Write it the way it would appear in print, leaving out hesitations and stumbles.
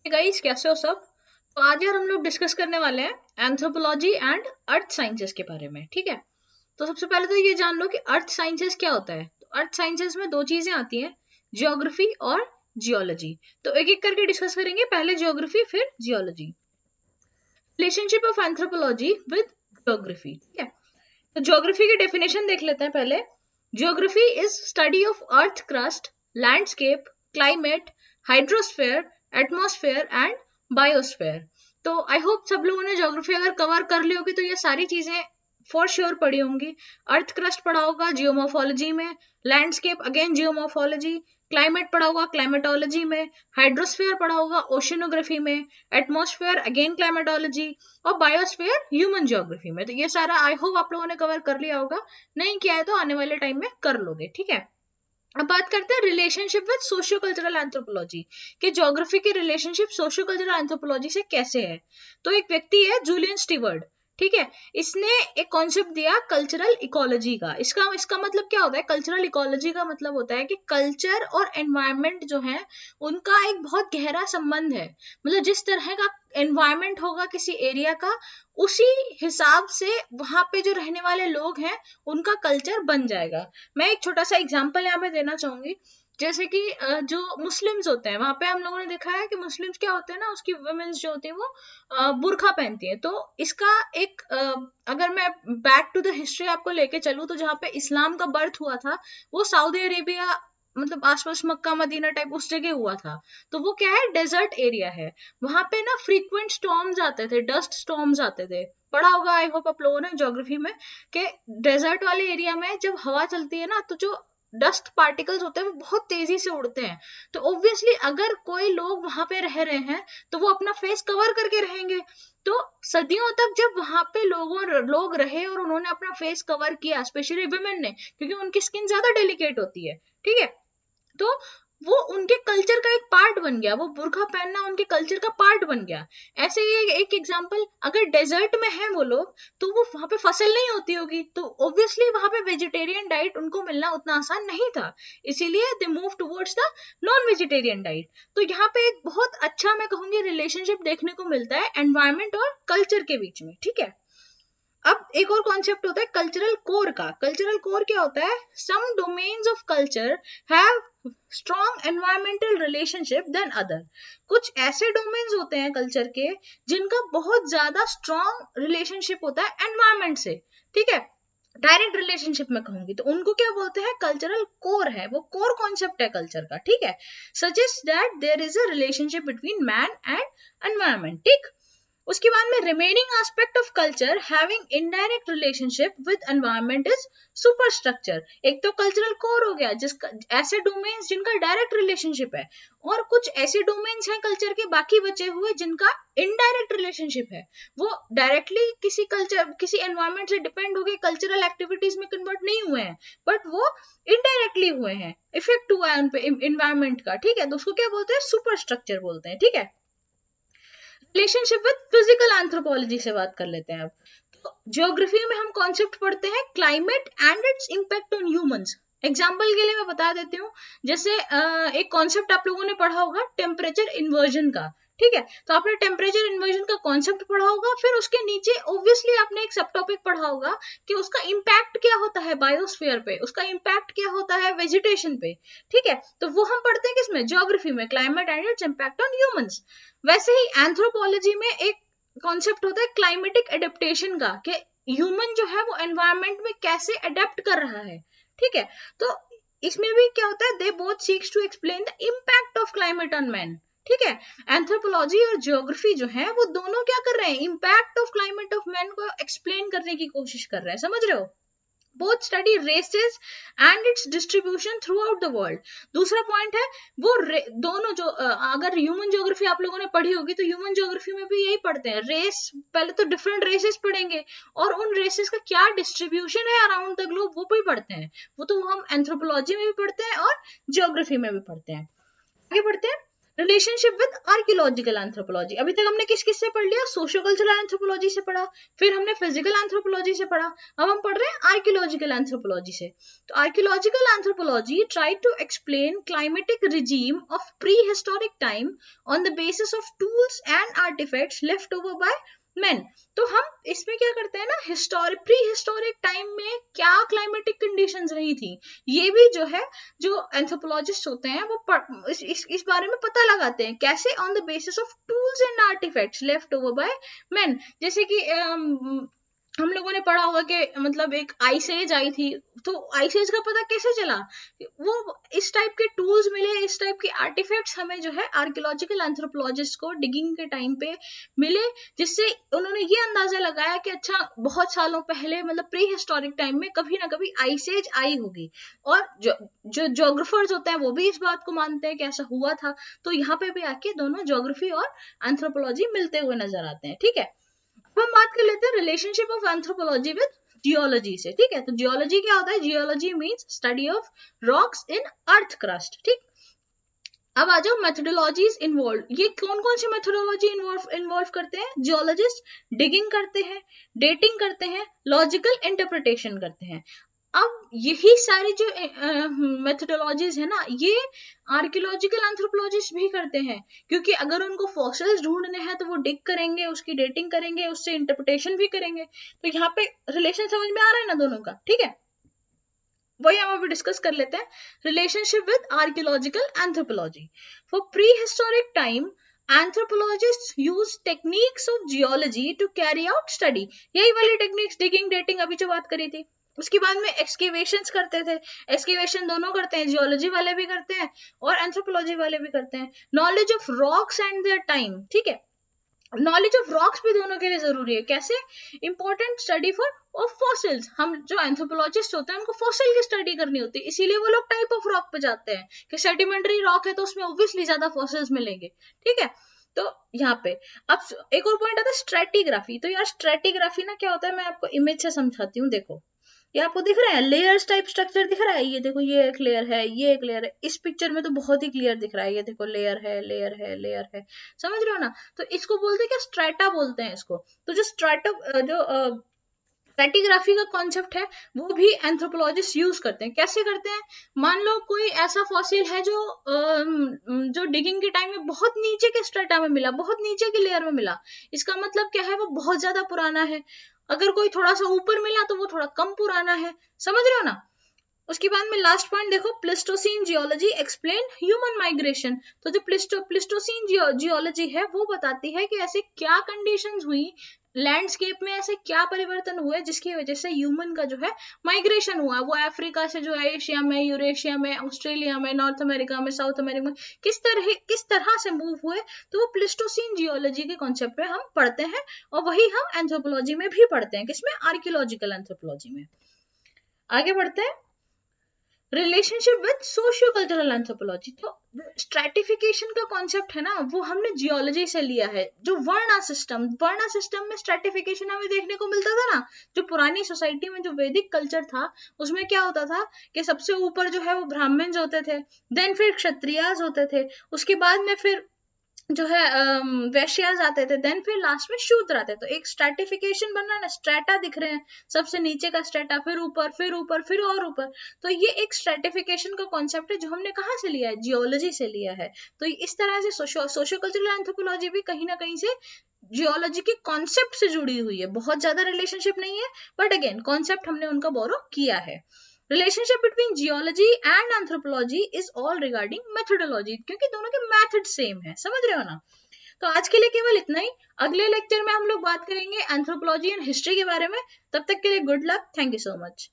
Guys, कैसे हो सब। तो आज यार हम लोग डिस्कस करने वाले हैं एंथ्रोपोलॉजी एंड अर्थ साइंसेस के बारे में। ठीक है, तो सबसे पहले तो ये जान लो कि अर्थ साइंसेस क्या होता है। तो अर्थ साइंसेस में दो चीजें आती हैं, जियोग्राफी और जियोलॉजी। तो एक एक करके डिस्कस करेंगे, पहले जियोग्राफी फिर geology. Relationship of anthropology with geography. ठीक है, तो जियोग्राफी की डेफिनेशन देख लेते हैं पहले। Geography is study of earth crust, landscape, climate, hydrosphere, atmosphere and biosphere. तो आई होप सब लोगों ने ज्योग्राफी अगर कवर कर ली होगी तो ये सारी चीजें फॉर श्योर पढ़ी होंगी। अर्थ क्रस्ट पढ़ा होगा जियोमॉर्फोलॉजी में, लैंडस्केप अगेन जियोमॉर्फोलॉजी, क्लाइमेट पढ़ा होगा क्लाइमेटोलॉजी में, हाइड्रोस्फेयर पढ़ा होगा ओशिनोग्राफी में, एटमॉस्फेयर अगेन क्लाइमेटोलॉजी, और बायोस्फीयर ह्यूमन ज्योग्राफी में। तो ये सारा आई होप आप लोगों ने कवर कर लिया होगा, नहीं किया है तो आने वाले टाइम में कर लोगे। ठीक है, अब बात करते हैं relationship with socio cultural anthropology कि ज्योग्राफी की रिलेशनशिप सोशियो कल्चरल एंथ्रोपोलॉजी से कैसे है। तो एक व्यक्ति है जूलियन स्टीवर्ड, ठीक है, इसने एक कॉन्सेप्ट दिया कल्चरल इकोलॉजी का। इसका इसका मतलब क्या होता है, कल्चरल इकोलॉजी का मतलब होता है कि कल्चर और एनवायरनमेंट जो है उनका एक बहुत गहरा संबंध है। मतलब जिस तरह का एनवायरनमेंट होगा किसी एरिया का, उसी हिसाब से वहां पे जो रहने वाले लोग हैं उनका कल्चर बन जाएगा। मैं एक छोटा सा एग्जांपल यहाँ पे देना चाहूंगी। जैसे कि जो मुस्लिम्स होते हैं वहां पे हम लोगों ने देखा है कि मुस्लिम्स क्या होते हैं ना, उसकी वुमेन्स जो होती है वो बुर्खा पहनती है। तो इसका एक अगर मैं बैक टू द हिस्ट्री आपको लेके चलूं तो जहाँ पे इस्लाम का बर्थ हुआ था वो सऊदी अरेबिया, मतलब आसपास मक्का मदीना टाइप उस जगह हुआ था। तो वो क्या है, डेजर्ट एरिया है। वहां पे ना फ्रीक्वेंट स्टॉर्म्स आते थे, डस्ट स्टॉर्म्स आते थे। पढ़ा होगा आई होप आप लोगों ने ज्योग्राफी में कि डेजर्ट वाले एरिया में जब हवा चलती है ना तो जो डस्ट पार्टिकल्स होते हैं वो बहुत तेजी से उड़ते हैं। तो ऑब्वियसली अगर कोई लोग वहां पे रह रहे हैं तो वो अपना फेस कवर करके रहेंगे। तो सदियों तक जब वहां पे लोग रहे और उन्होंने अपना फेस कवर किया, स्पेशली वुमेन ने, क्योंकि उनकी स्किन ज्यादा डेलिकेट होती है। ठीक है, तो वो उनके कल्चर का एक पार्ट बन गया, वो बुर्का पहनना उनके कल्चर का पार्ट बन गया। ऐसे ही एक एग्जांपल, अगर डेजर्ट में है वो लोग तो वो वहां पे फसल नहीं होती होगी, तो ऑब्वियसली वहां पे वेजिटेरियन डाइट उनको मिलना उतना आसान नहीं था, इसीलिए they move towards the non vegetarian diet. तो यहाँ पे एक बहुत अच्छा, मैं कहूंगी, रिलेशनशिप देखने को मिलता है एनवायरमेंट और कल्चर के बीच में। ठीक है, अब एक और कॉन्सेप्ट होता है कल्चरल कोर का। कल्चरल कोर क्या होता है, some domains of culture have strong environmental relationship than other. कुछ ऐसे डोमेन्स होते हैं कल्चर के जिनका बहुत ज्यादा स्ट्रॉन्ग रिलेशनशिप होता है एनवायरमेंट से। ठीक है, डायरेक्ट रिलेशनशिप में कहूंगी तो उनको क्या बोलते हैं, कल्चरल कोर है, वो कोर कॉन्सेप्ट है कल्चर का। ठीक है, suggest that there is a relationship between man and environment. ठीक, उसके बाद में remaining aspect of culture having indirect relationship with environment is superstructure. एक तो कल्चरल कोर हो गया जिसका ऐसे डोमेन्स जिनका डायरेक्ट रिलेशनशिप है, और कुछ ऐसे डोमेन्स हैं कल्चर के बाकी बचे हुए जिनका इनडायरेक्ट रिलेशनशिप है। वो डायरेक्टली किसी कल्चर किसी एनवायरनमेंट से डिपेंड हो गए कल्चरल एक्टिविटीज में कन्वर्ट नहीं हुए हैं, बट वो इनडायरेक्टली हुए हैं, इफेक्ट हुआ है उनपे इन्वायरमेंट का। ठीक है, तो उसको क्या बोलते हैं, सुपर स्ट्रक्चर बोलते हैं। ठीक है, रिलेशनशिप विद फिजिकल एंथ्रोपोलॉजी से बात कर लेते हैं अब। तो ज्योग्राफी में हम कॉन्सेप्ट पढ़ते हैं climate and its impact on humans. Example के लिए मैं बता देती हूँ, जैसे एक कॉन्सेप्ट आप लोगों ने पढ़ा होगा टेम्परेचर इन्वर्जन का। ठीक है, तो आपने टेम्परेचर इन्वर्जन का कॉन्सेप्ट पढ़ा होगा, फिर उसके नीचे ऑब्वियसली आपने एक सब टॉपिक पढ़ा होगा कि उसका इम्पैक्ट क्या होता है बायोस्फीयर पे, उसका इम्पैक्ट क्या होता है वेजिटेशन पे। ठीक है, तो वो हम पढ़ते हैं किसमें, ज्योग्राफी में, climate and its impact on humans. वैसे ही एंथ्रोपोलॉजी में एक कॉन्सेप्ट होता है क्लाइमेटिक एडेप्टेशन का, कि ह्यूमन जो है वो एनवायरनमेंट में कैसे अडेप्ट कर रहा है। ठीक है, तो इसमें भी क्या होता है, they both seeks to explain the impact of climate on man. ठीक है, एंथ्रोपोलॉजी और जियोग्राफी जो है वो दोनों क्या कर रहे हैं, impact of climate of man को एक्सप्लेन करने की कोशिश कर रहे हैं। समझ रहे हो, both study races and its distribution throughout the world। दूसरा पॉइंट है वो दोनों जो अगर ह्यूमन ज्योग्राफी आप लोगों ने पढ़ी होगी तो ह्यूमन ज्योग्राफी में भी यही पढ़ते हैं, रेस, पहले तो डिफरेंट रेसेस पढ़ेंगे और उन रेसेस का क्या डिस्ट्रीब्यूशन है अराउंड द ग्लोब वो भी पढ़ते हैं। वो तो हम एंथ्रोपोलॉजी में भी पढ़ते हैं और ज्योग्राफी में भी पढ़ते हैं। आगे बढ़ते हैं, रिलेशनशिप विद आर्कियोलॉजिकल एंथ्रोपोलॉजी, अभी तक हमने किस किस से पढ़ लिया, सोशियो कल्चरल एंथ्रोपोलॉजी से पढ़ा, फिर हमने फिजिकल एंथ्रोपोलॉजी से पढ़ा, अब हम पढ़ रहे हैं आर्कियोलॉजिकल एंथ्रोपोलॉजी से। तो archaeological anthropology try to explain climatic regime of prehistoric time on the basis of tools and artifacts left over by man. तो हम इसमें क्या करते हैं ना, प्री हिस्टोरिक टाइम में क्या क्लाइमेटिक कंडीशंस रही थी, ये भी जो है जो एंथ्रोपोलॉजिस्ट होते हैं वो इस बारे में पता लगाते हैं, कैसे, on the basis of tools and artifacts left over by man. जैसे कि हम लोगों ने पढ़ा होगा कि मतलब एक आइस एज आई थी, तो आइस एज का पता कैसे चला, वो इस टाइप के टूल्स मिले, इस टाइप के आर्टिफैक्ट्स हमें जो है आर्कियोलॉजिकल एंथ्रोपोलॉजिस्ट को डिगिंग के टाइम पे मिले, जिससे उन्होंने ये अंदाजा लगाया कि अच्छा बहुत सालों पहले मतलब प्री हिस्टोरिक टाइम में कभी ना कभी आइस एज आई होगी। और जो ज्योग्राफर्स होते हैं वो भी इस बात को मानते हैं कि ऐसा हुआ था। तो यहाँ पे भी आके दोनों ज्योग्राफी और एंथ्रोपोलॉजी मिलते हुए नजर आते हैं। ठीक है, अब हम बात कर लेते हैं relationship of anthropology with geology से। ठीक है, तो जियोलॉजी क्या होता है, geology means study of rocks in earth crust. ठीक, अब आ जाओ मेथोडोलॉजीज इन्वॉल्व, ये कौन कौन सी मेथोडोलॉजी इन्वॉल्व करते हैं, जियोलॉजिस्ट डिगिंग करते हैं, डेटिंग करते हैं, लॉजिकल इंटरप्रिटेशन करते हैं। अब यही सारी जो मेथोडोलॉजीज है ना, ये आर्कियोलॉजिकल एंथ्रोपोलॉजिस्ट भी करते हैं, क्योंकि अगर उनको फॉसिल्स ढूंढने हैं तो वो डिग करेंगे, उसकी डेटिंग करेंगे, उससे इंटरप्रिटेशन भी करेंगे। तो यहाँ पे रिलेशन समझ में आ रहा है ना दोनों का। ठीक है, वही हम अभी डिस्कस कर लेते हैं, relationship with archaeological anthropology. For prehistoric time anthropologists use techniques of geology to carry out study, यही वाली टेक्निक्स, डिगिंग, डेटिंग, अभी जो बात करी थी। उसके बाद में एक्सकेवेशंस करते थे, एक्सकेवेशन दोनों करते हैं, जियोलॉजी वाले भी करते हैं और एंथ्रोपोलॉजी वाले भी करते हैं। Knowledge of rocks and their time, ठीक है, नॉलेज ऑफ रॉक्स भी दोनों के लिए जरूरी है। कैसे, important study for of fossils, हम जो एंथ्रोपोलॉजिस्ट होते हैं उनको फॉसिल की स्टडी करनी होती है, इसीलिए वो लोग टाइप ऑफ रॉक पे जाते हैं कि सेडिमेंट्री रॉक है तो उसमें ऑब्वियसली ज्यादा फॉसिल्स मिलेंगे। ठीक है, तो यहाँ पे अब एक और पॉइंट आता है स्ट्रेटिग्राफी। तो यार स्ट्रेटिग्राफी ना क्या होता है, मैं आपको इमेज से समझाती हूँ। देखो ये आपको दिख रहा है, लेयर्स टाइप स्ट्रक्चर दिख रहा है, ये देखो ये एक लेयर है, ये एक लेयर है, इस पिक्चर में तो बहुत ही क्लियर दिख रहा है, ये देखो लेयर है, लेयर है, लेयर है, समझ रहे हो ना। तो इसको बोलते हैं क्या, स्ट्रेटा बोलते हैं इसको। तो जो स्ट्रेटिग्राफी का कॉन्सेप्ट है वो भी एंथ्रोपोलॉजिस्ट यूज करते हैं। कैसे करते हैं, मान लो कोई ऐसा फॉसिल है जो डिगिंग के टाइम में बहुत नीचे के स्ट्रेटा में मिला, बहुत नीचे की लेयर में मिला, इसका मतलब क्या है, वो बहुत ज्यादा पुराना है। अगर कोई थोड़ा सा ऊपर मिला तो वो थोड़ा कम पुराना है, समझ रहे हो ना। उसके बाद में लास्ट पॉइंट देखो, Pleistocene geology explain human migration. तो जो प्लिस्टोसीन जियोलॉजी है वो बताती है कि ऐसे क्या कंडीशंस हुई लैंडस्केप में, ऐसे क्या परिवर्तन हुए जिसकी वजह से ह्यूमन का जो है माइग्रेशन हुआ, वो अफ्रीका से जो है एशिया में, यूरेशिया में, ऑस्ट्रेलिया में, नॉर्थ अमेरिका में, साउथ अमेरिका में किस तरह से मूव हुए। तो वो प्लिस्टोसीन जियोलॉजी के कॉन्सेप्ट में हम पढ़ते हैं, और वही हम एंथ्रोपोलॉजी में भी पढ़ते हैं, किसमें, आर्कियोलॉजिकल एंथ्रोपोलॉजी में। आगे बढ़ते हैं, relationship with socio cultural anthropology. तो स्ट्रैटिफिकेशन का कॉन्सेप्ट है ना, वो हमने जियोलॉजी से लिया है। जो वर्ण सिस्टम में स्ट्रैटिफिकेशन हमें देखने को मिलता था ना, जो पुरानी सोसाइटी में जो वैदिक कल्चर था उसमें क्या होता था कि सबसे ऊपर जो है वो ब्राह्मण्स होते थे, देन फिर क्षत्रियास होते थे, उसके बाद में फिर जो है वैश्यास आते थे, देन फिर लास्ट में शूद्र आते। तो एक स्ट्रैटिफिकेशन बन रहा है ना, स्ट्रेटा दिख रहे हैं, सबसे नीचे का स्ट्रेटा, फिर ऊपर, फिर ऊपर, फिर और ऊपर। तो ये एक स्ट्रैटिफिकेशन का कॉन्सेप्ट है जो हमने कहाँ से लिया है, जियोलॉजी से लिया है। तो इस तरह से सोशियो कल्चरल एंथ्रोपोलॉजी भी कहीं ना कहीं से जियोलॉजी के कॉन्सेप्ट से जुड़ी हुई है, बहुत ज्यादा रिलेशनशिप नहीं है, बट अगेन कॉन्सेप्ट हमने उनका बोरो किया है। Relationship between geology and anthropology is all regarding methodology, क्योंकि दोनों के मेथड सेम है, समझ रहे हो ना। तो आज के लिए केवल इतना ही, अगले लेक्चर में हम लोग बात करेंगे एंथ्रोपोलॉजी एंड हिस्ट्री के बारे में। तब तक के लिए good luck, thank you so much.